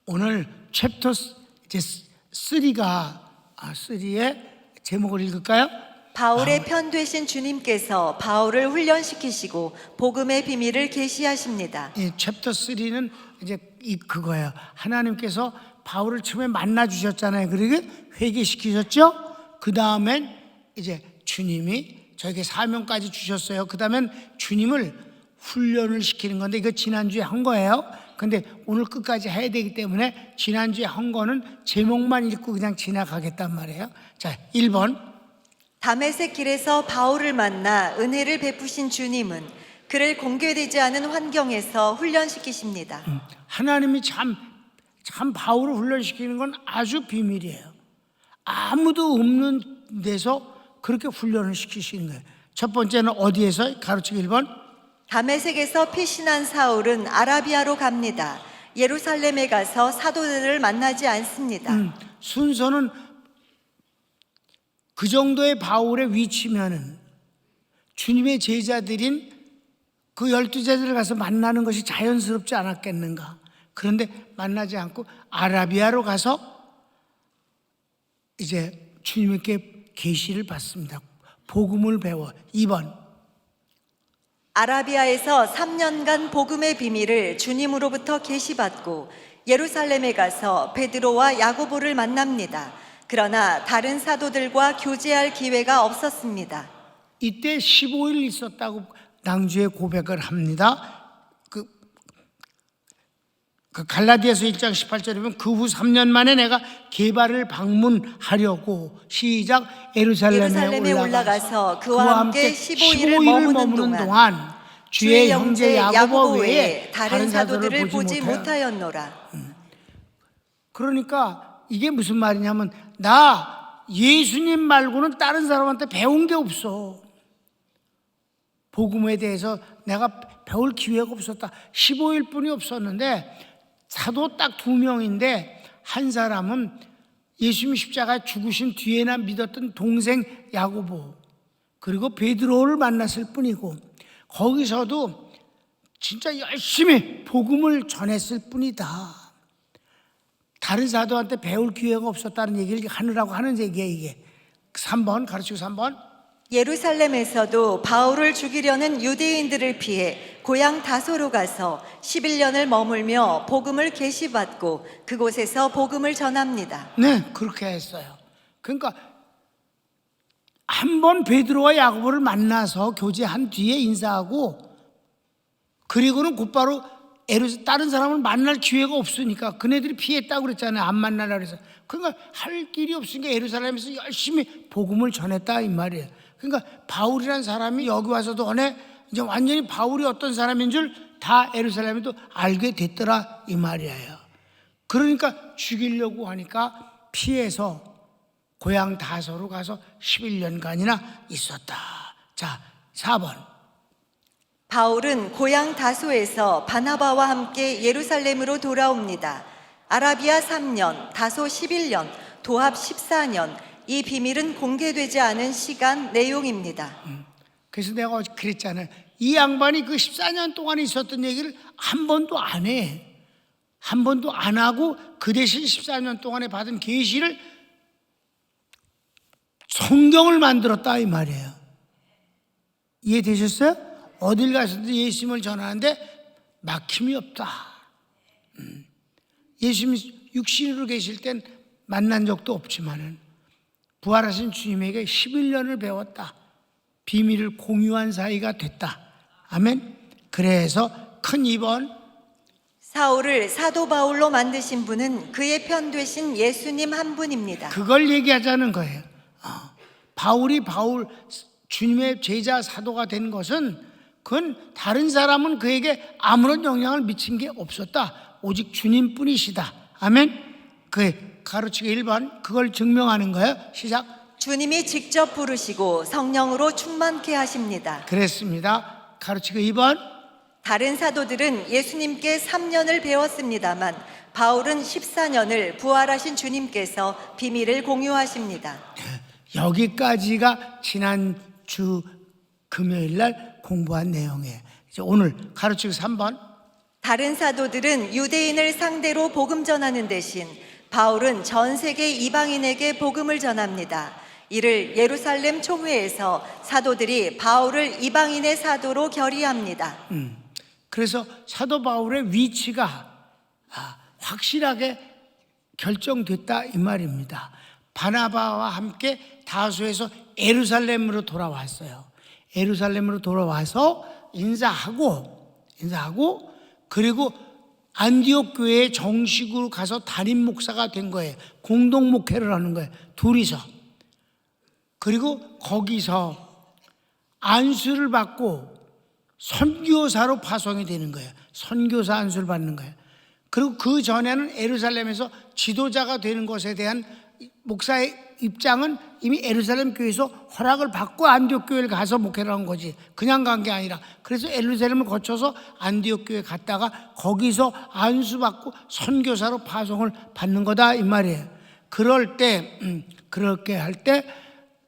오늘 챕터 이제 3의 제목을 읽을까요? 바울의 편 되신 주님께서 바울을 훈련시키시고 복음의 비밀을 계시하십니다. 이 챕터 3는 이제 그거예요. 하나님께서 바울을 처음에 만나 주셨잖아요. 그리고 회개시키셨죠. 그 다음엔 이제 주님이 저에게 사명까지 주셨어요. 그 다음엔 주님을 훈련을 시키는 건데 이거 지난주에 한 거예요. 근데 오늘 끝까지 해야 되기 때문에 지난주에 한 거는 제목만 읽고 그냥 지나가겠단 말이에요. 자, 1번. 다메섹 길에서 바울을 만나 은혜를 베푸신 주님은 그를 공개되지 않은 환경에서 훈련시키십니다. 하나님이 참 바울을 훈련시키는 건 아주 비밀이에요. 아무도 없는 데서 그렇게 훈련을 시키시는 거예요. 첫 번째는 어디에서? 가르치기 1번. 다메섹에서 피신한 사울은 아라비아로 갑니다. 예루살렘에 가서 사도들을 만나지 않습니다. 순서는 그 정도의 바울의 위치면은 주님의 제자들인 그 12제자들을 가서 만나는 것이 자연스럽지 않았겠는가. 그런데 만나지 않고 아라비아로 가서 이제 주님께 계시를 받습니다. 복음을 배워. 2번. 아라비아에서 3년간 복음의 비밀을 주님으로부터 계시받고 예루살렘에 가서 베드로와 야고보를 만납니다. 그러나 다른 사도들과 교제할 기회가 없었습니다. 이때 15일 있었다고 낭주에 고백을 합니다. 그 갈라디아서 1장 18절에 보면 그 후 3년 만에 내가 게바를 방문하려고 시작 예루살렘에 올라가서 그와 함께 15일을 머무는 동안 주의 형제 야고보 외에 다른 사도들을 보지 못하였노라. 그러니까 이게 무슨 말이냐면 나 예수님 말고는 다른 사람한테 배운 게 없어. 복음에 대해서 내가 배울 기회가 없었다. 15일 뿐이 없었는데 사도 딱 2명인데 한 사람은 예수님 십자가에 죽으신 뒤에나 믿었던 동생 야고보 그리고 베드로를 만났을 뿐이고 거기서도 진짜 열심히 복음을 전했을 뿐이다. 다른 사도한테 배울 기회가 없었다는 얘기를 하느라고 하는 얘기예요. 이게 3번 가르치고 3번. 예루살렘에서도 바울을 죽이려는 유대인들을 피해 고향 다소로 가서 11년을 머물며 복음을 계시받고 그곳에서 복음을 전합니다. 네, 그렇게 했어요. 그러니까 한 번 베드로와 야고보를 만나서 교제한 뒤에 인사하고 그리고는 곧바로 다른 사람을 만날 기회가 없으니까 그네들이 피했다고 그랬잖아요. 안 만나라 그래서. 그러니까 할 길이 없으니까 예루살렘에서 열심히 복음을 전했다 이 말이에요. 그러니까 바울이라는 사람이 여기 와서도 이제 완전히 바울이 어떤 사람인 줄 다 예루살렘에도 알게 됐더라 이 말이에요. 그러니까 죽이려고 하니까 피해서 고향 다소로 가서 11년간이나 있었다. 자, 4번. 바울은 고향 다소에서 바나바와 함께 예루살렘으로 돌아옵니다. 아라비아 3년, 다소 11년, 도합 14년. 이 비밀은 공개되지 않은 시간 내용입니다. 그래서 내가 그랬잖아요. 이 양반이 그 14년 동안 있었던 얘기를 한 번도 안 해. 한 번도 안 하고 그 대신 14년 동안에 받은 계시를 성경을 만들었다 이 말이에요. 이해되셨어요? 어딜 가서도 예수님을 전하는데 막힘이 없다. 예수님이 육신으로 계실 땐 만난 적도 없지만은 부활하신 주님에게 11년을 배웠다. 비밀을 공유한 사이가 됐다. 아멘. 그래서 큰 2번. 사울을 사도 바울로 만드신 분은 그의 편 되신 예수님 한 분입니다. 그걸 얘기하자는 거예요. 바울이 주님의 제자 사도가 된 것은 그건 다른 사람은 그에게 아무런 영향을 미친 게 없었다. 오직 주님뿐이시다. 아멘. 그 가르치기 1번 그걸 증명하는 거예요. 시작. 주님이 직접 부르시고 성령으로 충만케 하십니다. 그랬습니다. 가르치기 2번. 다른 사도들은 예수님께 3년을 배웠습니다만 바울은 14년을 부활하신 주님께서 비밀을 공유하십니다. 여기까지가 지난주 금요일 날 공부한 내용이에요. 이제 오늘 가르치기 3번. 다른 사도들은 유대인을 상대로 복음 전하는 대신 바울은 전 세계 이방인에게 복음을 전합니다. 이를 예루살렘 총회에서 사도들이 바울을 이방인의 사도로 결의합니다. 그래서 사도 바울의 위치가 확실하게 결정됐다 이 말입니다. 바나바와 함께 다소에서 예루살렘으로 돌아왔어요. 예루살렘으로 돌아와서 인사하고 그리고 안디옥 교회에 정식으로 가서 담임 목사가 된 거예요. 공동 목회를 하는 거예요. 둘이서. 그리고 거기서 안수를 받고 선교사로 파송이 되는 거예요. 선교사 안수를 받는 거예요. 그리고 그 전에는 예루살렘에서 지도자가 되는 것에 대한 목사의 입장은 이미 예루살렘 교회에서 허락을 받고 안디옥 교회를 가서 목회를 한 거지. 그냥 간 게 아니라. 그래서 예루살렘을 거쳐서 안디옥 교회 갔다가 거기서 안수받고 선교사로 파송을 받는 거다 이 말이에요. 그렇게 할 때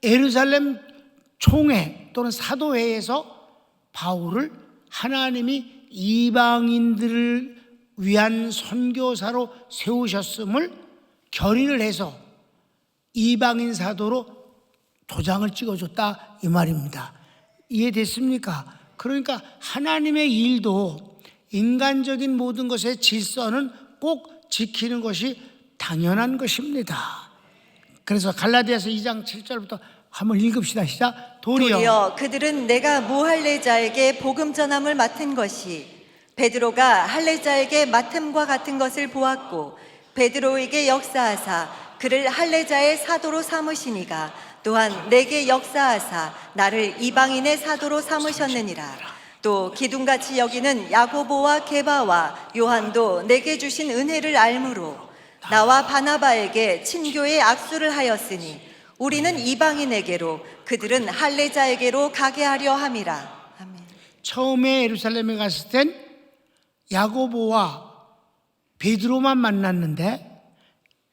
예루살렘 총회 또는 사도회에서 바울을 하나님이 이방인들을 위한 선교사로 세우셨음을 결의를 해서 이방인 사도로 도장을 찍어줬다 이 말입니다. 이해됐습니까? 그러니까 하나님의 일도 인간적인 모든 것의 질서는 꼭 지키는 것이 당연한 것입니다. 그래서 갈라디아서 2장 7절부터 한번 읽읍시다. 시작. 도리어 그들은 내가 무할례자에게 복음 전함을 맡은 것이 베드로가 할례자에게 맡음과 같은 것을 보았고 베드로에게 역사하사 그를 할례자의 사도로 삼으시니가 또한 내게 역사하사 나를 이방인의 사도로 삼으셨느니라. 또 기둥같이 여기는 야고보와 게바와 요한도 내게 주신 은혜를 알므로 나와 바나바에게 친교의 악수를 하였으니 우리는 이방인에게로 그들은 할례자에게로 가게 하려 함이라. 아멘. 처음에 예루살렘에 갔을 땐 야고보와 베드로만 만났는데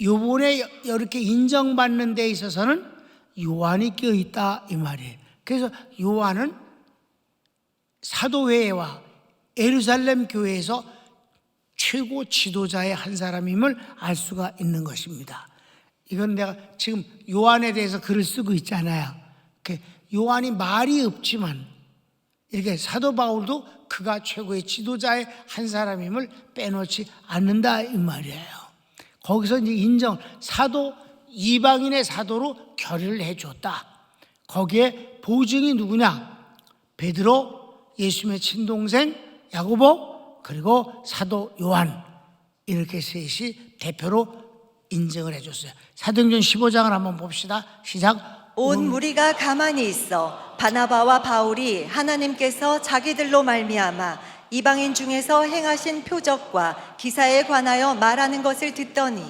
요번에 이렇게 인정받는 데 있어서는 요한이 껴있다 이 말이에요. 그래서 요한은 사도회와 예루살렘 교회에서 최고 지도자의 한 사람임을 알 수가 있는 것입니다. 이건 내가 지금 요한에 대해서 글을 쓰고 있잖아요. 요한이 말이 없지만 이렇게 사도 바울도 그가 최고의 지도자의 한 사람임을 빼놓지 않는다 이 말이에요. 거기서 이제 인정, 사도, 이방인의 사도로 결의를 해줬다. 거기에 보증이 누구냐? 베드로, 예수님의 친동생 야고보, 그리고 사도 요한, 이렇게 셋이 대표로 인정을 해줬어요. 사도행전 15장을 한번 봅시다. 시작. 온 무리가 가만히 있어 바나바와 바울이 하나님께서 자기들로 말미암아 이방인 중에서 행하신 표적과 기사에 관하여 말하는 것을 듣더니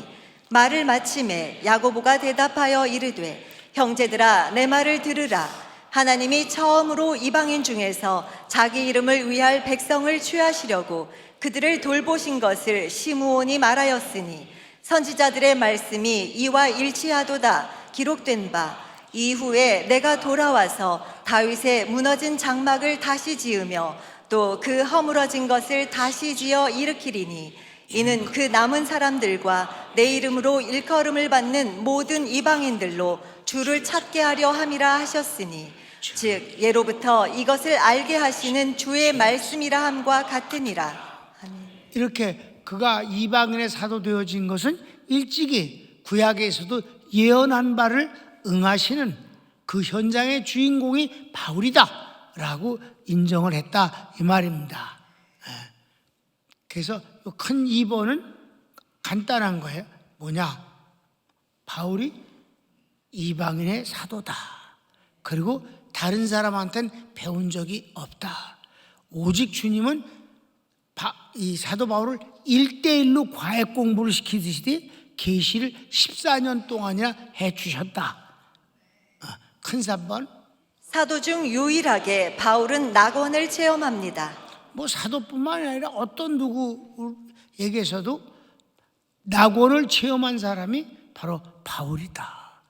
말을 마침에 야고보가 대답하여 이르되 형제들아 내 말을 들으라. 하나님이 처음으로 이방인 중에서 자기 이름을 위할 백성을 취하시려고 그들을 돌보신 것을 시므온이 말하였으니 선지자들의 말씀이 이와 일치하도다 기록된 바 이후에 내가 돌아와서 다윗의 무너진 장막을 다시 지으며 또 그 허물어진 것을 다시 지어 일으키리니 이는 그 남은 사람들과 내 이름으로 일컬음을 받는 모든 이방인들로 주를 찾게 하려 함이라 하셨으니 즉 예로부터 이것을 알게 하시는 주의 말씀이라 함과 같으니라. 아멘. 이렇게 그가 이방인의 사도 되어진 것은 일찍이 구약에서도 예언한 바를 응하시는 그 현장의 주인공이 바울이다 라고 인정을 했다 이 말입니다. 그래서 큰 2번은 간단한 거예요. 뭐냐? 바울이 이방인의 사도다. 그리고 다른 사람한테는 배운 적이 없다. 오직 주님은 이 사도 바울을 1대1로 과외 공부를 시키듯이 계시를 14년 동안이나 해주셨다. 큰 3번. 사도 중 유일하게 바울은 낙원을 체험합니다. 뭐 사도뿐만 아니라 어떤 누구에게서도 낙원을 체험한 사람이 바로 바울이다.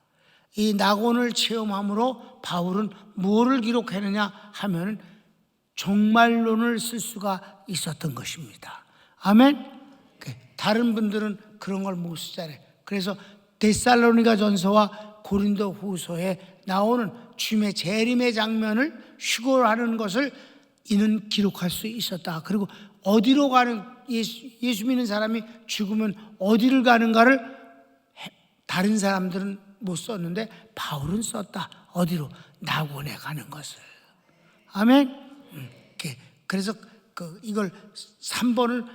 이 낙원을 체험함으로 바울은 무엇을 기록했느냐 하면 종말론을 쓸 수가 있었던 것입니다. 아멘. 다른 분들은 그런 걸 못 쓰잖아요. 그래서 데살로니가 전서와 고린도 후서에 나오는 주님의 재림의 장면을 휴거하는 것을 이는 기록할 수 있었다. 그리고 어디로 가는, 예수 믿는 사람이 죽으면 어디를 가는가를 다른 사람들은 못 썼는데 바울은 썼다. 어디로? 낙원에 가는 것을. 아멘. 그래서 이걸 3번을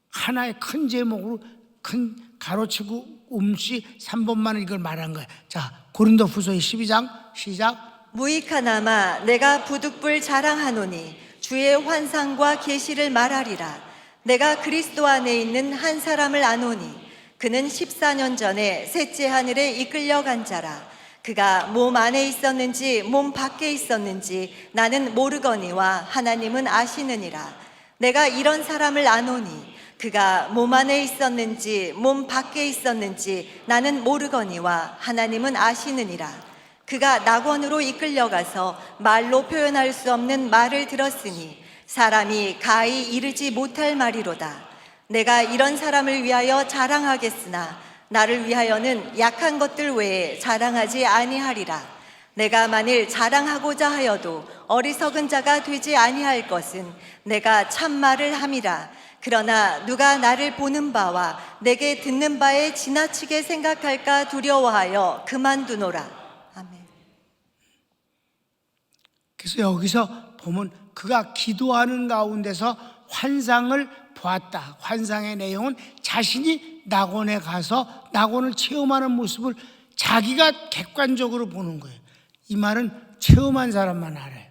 하나의 큰 제목으로 큰 가로치고 3번만 이걸 말한 거예요. 자, 고린도후서 12장 시작. 무익하나마 내가 부득불 자랑하노니 주의 환상과 계시를 말하리라. 내가 그리스도 안에 있는 한 사람을 아노니 그는 14년 전에 셋째 하늘에 이끌려간 자라. 그가 몸 안에 있었는지 몸 밖에 있었는지 나는 모르거니와 하나님은 아시느니라. 내가 이런 사람을 아노니 그가 몸 안에 있었는지 몸 밖에 있었는지 나는 모르거니와 하나님은 아시느니라. 그가 낙원으로 이끌려가서 말로 표현할 수 없는 말을 들었으니 사람이 가히 이르지 못할 말이로다. 내가 이런 사람을 위하여 자랑하겠으나 나를 위하여는 약한 것들 외에 자랑하지 아니하리라. 내가 만일 자랑하고자 하여도 어리석은 자가 되지 아니할 것은 내가 참말을 함이라. 그러나 누가 나를 보는 바와 내게 듣는 바에 지나치게 생각할까 두려워하여 그만두노라. 아멘. 그래서 여기서 보면 그가 기도하는 가운데서 환상을 보았다. 환상의 내용은 자신이 낙원에 가서 낙원을 체험하는 모습을 자기가 객관적으로 보는 거예요. 이 말은 체험한 사람만 알아요.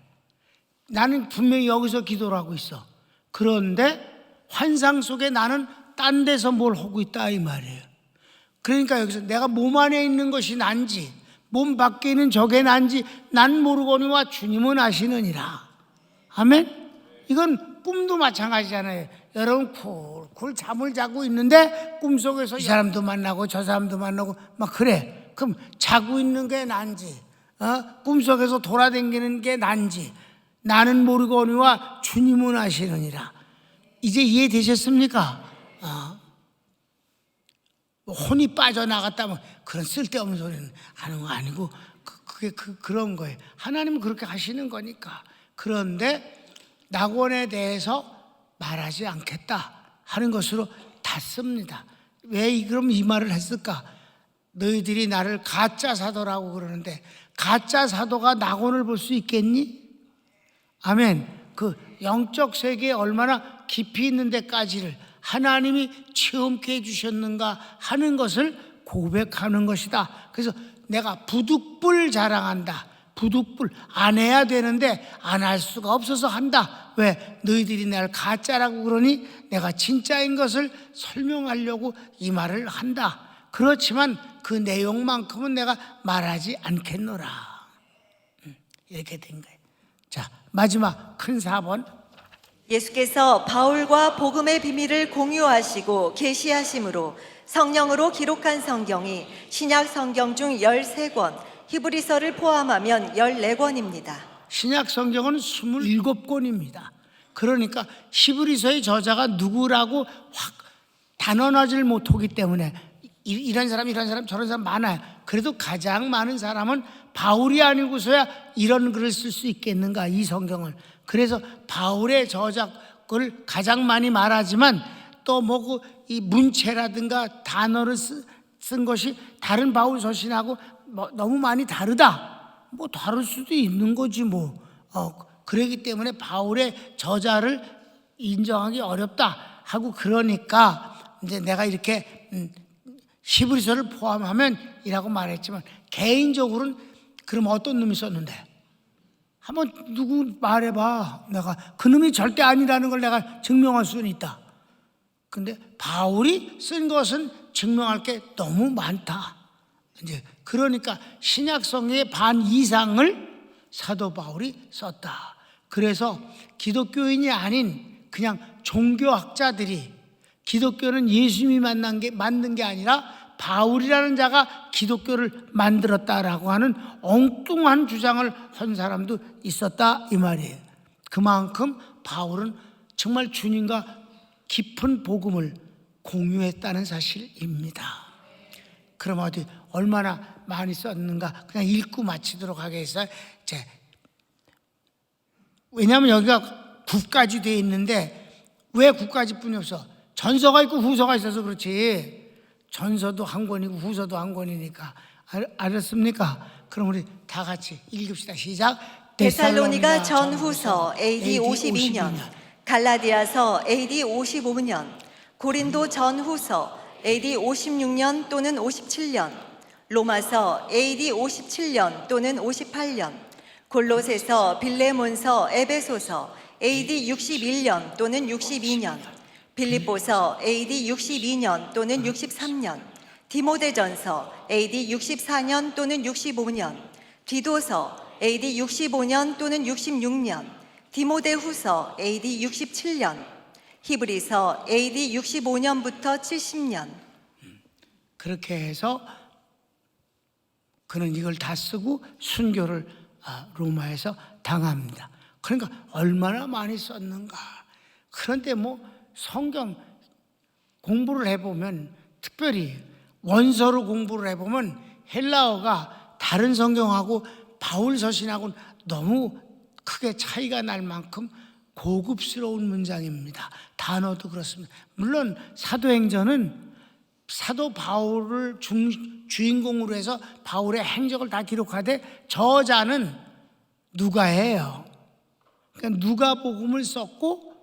나는 분명히 여기서 기도를 하고 있어. 그런데 환상 속에 나는 딴 데서 뭘 하고 있다 이 말이에요. 그러니까 여기서 내가 몸 안에 있는 것이 난지 몸 밖에 있는 저게 난지 난 모르거니와 주님은 아시느니라. 아멘. 이건 꿈도 마찬가지잖아요. 여러분 쿨쿨 잠을 자고 있는데 꿈속에서 이 사람도 만나고 저 사람도 만나고 막 그래. 그럼 자고 있는 게 난지 꿈속에서 돌아다니는 게 난지 나는 모르거니와 주님은 아시느니라. 이제 이해되셨습니까? 혼이 빠져나갔다면 그런 쓸데없는 소리는 하는 거 아니고 그게 그런 거예요. 하나님은 그렇게 하시는 거니까. 그런데 낙원에 대해서 말하지 않겠다 하는 것으로 닫습니다. 왜 그럼 이 말을 했을까? 너희들이 나를 가짜 사도라고 그러는데 가짜 사도가 낙원을 볼 수 있겠니? 아멘. 그 영적 세계에 얼마나 깊이 있는 데까지를 하나님이 체험케 해주셨는가 하는 것을 고백하는 것이다. 그래서 내가 부득불 자랑한다. 부득불 안 해야 되는데 안 할 수가 없어서 한다. 왜? 너희들이 나를 가짜라고 그러니 내가 진짜인 것을 설명하려고 이 말을 한다. 그렇지만 그 내용만큼은 내가 말하지 않겠노라. 이렇게 된 거예요. 자, 마지막 큰 4번. 예수께서 바울과 복음의 비밀을 공유하시고 계시하심으로 성령으로 기록한 성경이 신약 성경 중 13권, 히브리서를 포함하면 14권입니다. 신약 성경은 27권입니다. 그러니까 히브리서의 저자가 누구라고 확 단언하지를 못하기 때문에 이런 사람 저런 사람 많아요. 그래도 가장 많은 사람은 바울이 아니고서야 이런 글을 쓸 수 있겠는가, 이 성경을. 그래서 바울의 저작을 가장 많이 말하지만 또 뭐 이 문체라든가 단어를 쓴 것이 다른 바울 서신하고 너무 많이 다르다. 뭐 다를 수도 있는 거지 뭐. 그러기 때문에 바울의 저자를 인정하기 어렵다 하고, 그러니까 이제 내가 이렇게 히브리서를 포함하면 이라고 말했지만 개인적으로는 그럼 어떤 놈이 썼는데? 한번 누구 말해봐. 내가 그 놈이 절대 아니라는 걸 내가 증명할 수는 있다. 근데 바울이 쓴 것은 증명할 게 너무 많다. 이제 그러니까 신약성의 반 이상을 사도 바울이 썼다. 그래서 기독교인이 아닌 그냥 종교학자들이 기독교는 예수님이 만든 게 아니라 바울이라는 자가 기독교를 만들었다라고 하는 엉뚱한 주장을 한 사람도 있었다 이 말이에요. 그만큼 바울은 정말 주님과 깊은 복음을 공유했다는 사실입니다. 그럼 어디 얼마나 많이 썼는가 그냥 읽고 마치도록 하겠어요. 왜냐하면 여기가 9까지 되어 있는데 왜 9까지뿐이 없어? 전서가 있고 후서가 있어서 그렇지. 전서도 한 권이고 후서도 한 권이니까. 알았습니까? 그럼 우리 다 같이 읽읍시다. 시작. 데살로니가 전후서 AD 52년, 갈라디아서 AD 55년, 고린도 전후서 AD 56년 또는 57년, 로마서 AD 57년 또는 58년, 골로새서, 빌레몬서, 에베소서 AD 61년 또는 62년, 빌립보서 AD 62년 또는 63년, 디모데전서 AD 64년 또는 65년, 디도서 AD 65년 또는 66년, 디모데후서 AD 67년, 히브리서 AD 65년부터 70년. 그렇게 해서 그는 이걸 다 쓰고 순교를 로마에서 당합니다. 그러니까 얼마나 많이 썼는가. 그런데 뭐 성경 공부를 해보면, 특별히 원서로 공부를 해보면 헬라어가 다른 성경하고 바울 서신하고는 너무 크게 차이가 날 만큼 고급스러운 문장입니다. 단어도 그렇습니다. 물론 사도행전은 사도 바울을 주인공으로 해서 바울의 행적을 다 기록하되 저자는 누가예요. 그러니까 누가복음을 썼고,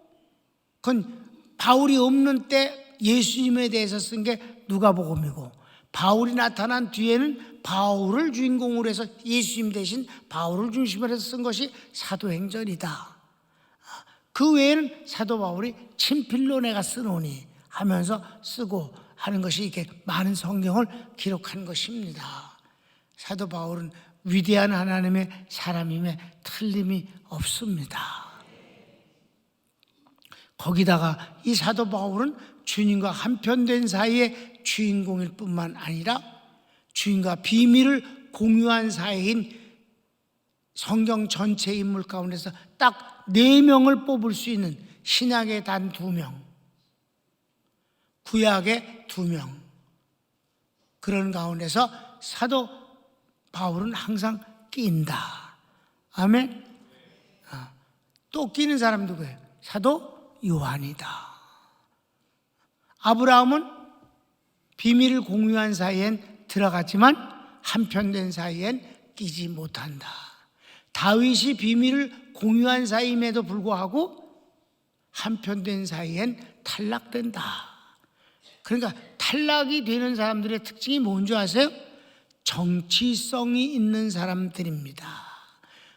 그건 바울이 없는 때 예수님에 대해서 쓴 게 누가복음이고, 바울이 나타난 뒤에는 바울을 주인공으로 해서 예수님 대신 바울을 중심으로 해서 쓴 것이 사도행전이다. 그 외에는 사도 바울이 친필로 내가 쓰노니 하면서 쓰고 하는 것이 이렇게 많은 성경을 기록한 것입니다. 사도 바울은 위대한 하나님의 사람임에 틀림이 없습니다. 거기다가 이 사도 바울은 주님과 한편된 사이의 주인공일 뿐만 아니라 주님과 비밀을 공유한 사이인 성경 전체 인물 가운데서 딱 4명을 뽑을 수 있는, 신약의 단 2명, 구약의 2명, 그런 가운데서 사도 바울은 항상 낀다. 아멘. 또 끼는 사람 누구예요? 사도 요한이다. 아브라함은 비밀을 공유한 사이엔 들어갔지만 한편된 사이엔 끼지 못한다. 다윗이 비밀을 공유한 사이임에도 불구하고 한편된 사이엔 탈락된다. 그러니까 탈락이 되는 사람들의 특징이 뭔지 아세요? 정치성이 있는 사람들입니다.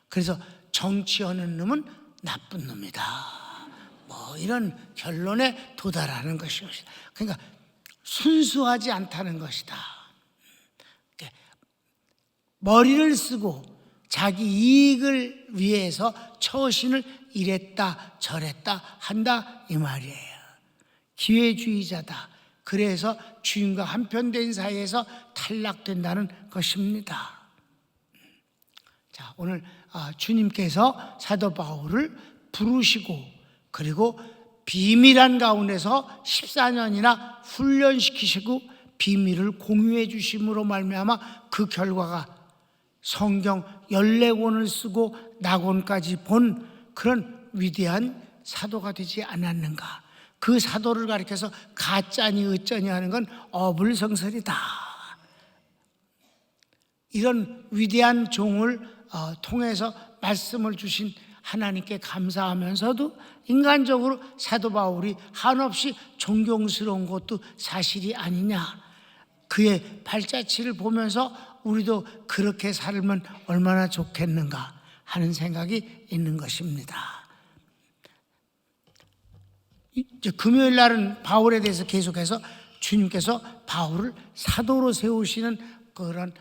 그래서 정치하는 놈은 나쁜 놈이다, 뭐 이런 결론에 도달하는 것이다. 그러니까 순수하지 않다는 것이다. 머리를 쓰고 자기 이익을 위해서 처신을 이랬다 저랬다 한다 이 말이에요. 기회주의자다. 그래서 주인과 한편된 사이에서 탈락된다는 것입니다. 자, 오늘 주님께서 사도 바울을 부르시고 그리고 비밀한 가운데서 14년이나 훈련시키시고 비밀을 공유해 주심으로 말미암아 그 결과가 성경 14권을 쓰고 낙원까지 본 그런 위대한 사도가 되지 않았는가. 그 사도를 가리켜서 가짜니 어쩌니 하는 건 어불성설이다. 이런 위대한 종을 통해서 말씀을 주신 하나님께 감사하면서도 인간적으로 사도 바울이 한없이 존경스러운 것도 사실이 아니냐. 그의 발자취를 보면서 우리도 그렇게 살면 얼마나 좋겠는가 하는 생각이 있는 것입니다. 이제 금요일 날은 바울에 대해서 계속해서 주님께서 바울을 사도로 세우시는 그런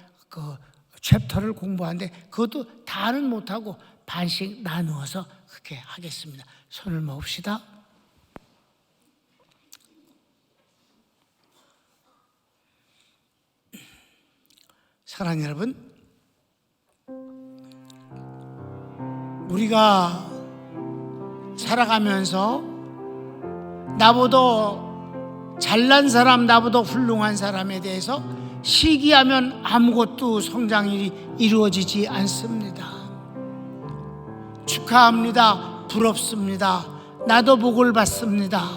챕터를 공부하는데 그것도 다는 못하고 반씩 나누어서 그렇게 하겠습니다. 손을 모읍시다. 사랑하는 여러분, 우리가 살아가면서 나보다 잘난 사람, 나보다 훌륭한 사람에 대해서 시기하면 아무것도 성장이 이루어지지 않습니다. 축하합니다. 부럽습니다. 나도 복을 받습니다.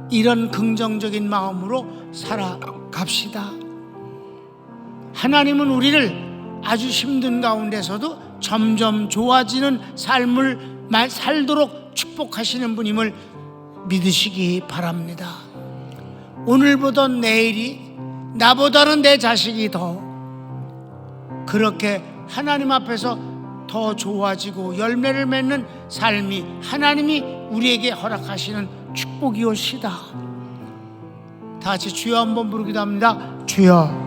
이런 긍정적인 마음으로 살아갑시다. 하나님은 우리를 아주 힘든 가운데서도 점점 좋아지는 삶을 살도록 축복하시는 분임을 믿으시기 바랍니다. 오늘보다 내일이, 나보다는 내 자식이 더 그렇게 하나님 앞에서 더 좋아지고 열매를 맺는 삶이 하나님이 우리에게 허락하시는 축복이옵시다. 다 같이 주여 한번 부르기도 합니다. 주여.